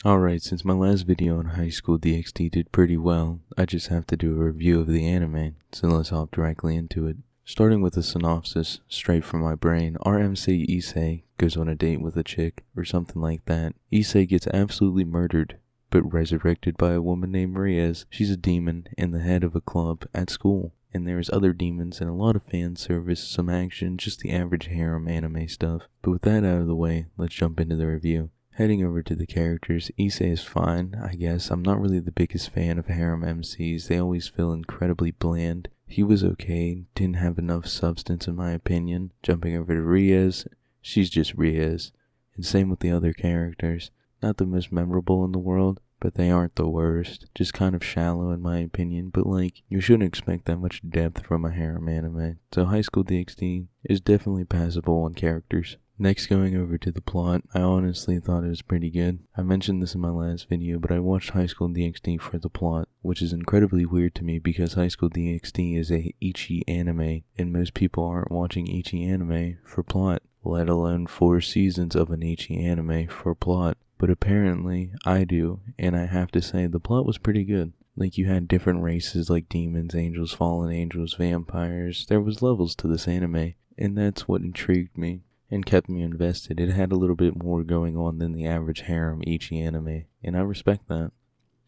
Alright, since my last video on High School DxD did pretty well, I just have to do a review of the anime, so let's hop directly into it. Starting with a synopsis, straight from my brain, our MC Issei goes on a date with a chick, or something like that. Issei gets absolutely murdered, but resurrected by a woman named Rias. She's a demon and the head of a club at school. And there's other demons and a lot of fan service, some action, just the average harem anime stuff. But with that out of the way, let's jump into the review. Heading over to the characters, Issei is fine, I guess. I'm not really the biggest fan of harem MCs. They always feel incredibly bland. He was okay, didn't have enough substance in my opinion. Jumping over to Rias, she's just Rias. And same with the other characters. Not the most memorable in the world, but they aren't the worst. Just kind of shallow in my opinion, but like, you shouldn't expect that much depth from a harem anime. So High School DxD is definitely passable on characters. Next, going over to the plot, I honestly thought it was pretty good. I mentioned this in my last video, but I watched High School DxD for the plot, which is incredibly weird to me because High School DxD is a Ichi anime, and most people aren't watching Ichi anime for plot, let alone 4 seasons of an Ichi anime for plot. But apparently, I do, and I have to say the plot was pretty good. Like, you had different races like demons, angels, fallen angels, vampires. There was levels to this anime, and that's what intrigued me and kept me invested. It had a little bit more going on than the average harem Ichi anime, and I respect that.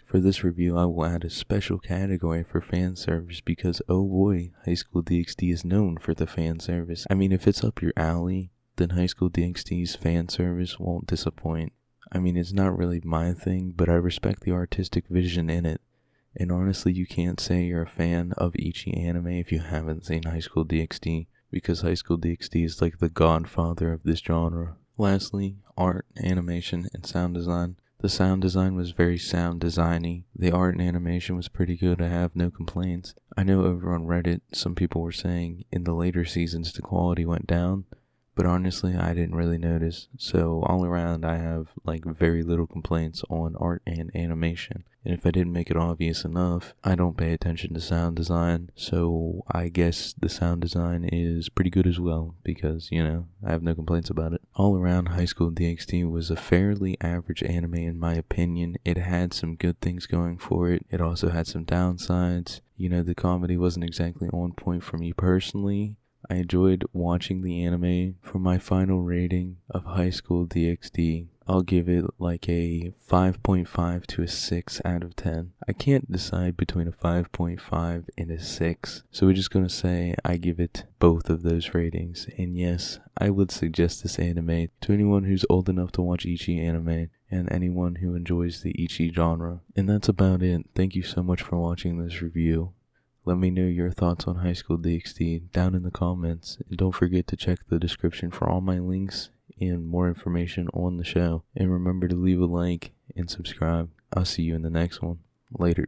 For this review, I will add a special category for fan service because, oh boy, High School DxD is known for the fan service. I mean, if it's up your alley, then High School DxD's fan service won't disappoint. I mean, it's not really my thing, but I respect the artistic vision in it. And honestly, you can't say you're a fan of Ichi anime if you haven't seen High School DxD, because High School DxD is like the godfather of this genre. Lastly, art, animation, and sound design. The sound design was very sound designy. The art and animation was pretty good. I have no complaints. I know over on Reddit, some people were saying in the later seasons the quality went down, but honestly, I didn't really notice. So all around, I have like very little complaints on art and animation. And if I didn't make it obvious enough, I don't pay attention to sound design. So I guess the sound design is pretty good as well because, you know, I have no complaints about it. All around, High School DxD was a fairly average anime in my opinion. It had some good things going for it. It also had some downsides. You know, the comedy wasn't exactly on point for me personally. I enjoyed watching the anime. For my final rating of High School DxD, I'll give it like a 5.5 to a 6 out of 10. I can't decide between a 5.5 and a 6, so we're just gonna say I give it both of those ratings. And yes, I would suggest this anime to anyone who's old enough to watch Ichi anime and anyone who enjoys the Ichi genre. And that's about it. Thank you so much for watching this review. Let me know your thoughts on High School DxD down in the comments, and don't forget to check the description for all my links and more information on the show. And remember to leave a like and subscribe. I'll see you in the next one. Later.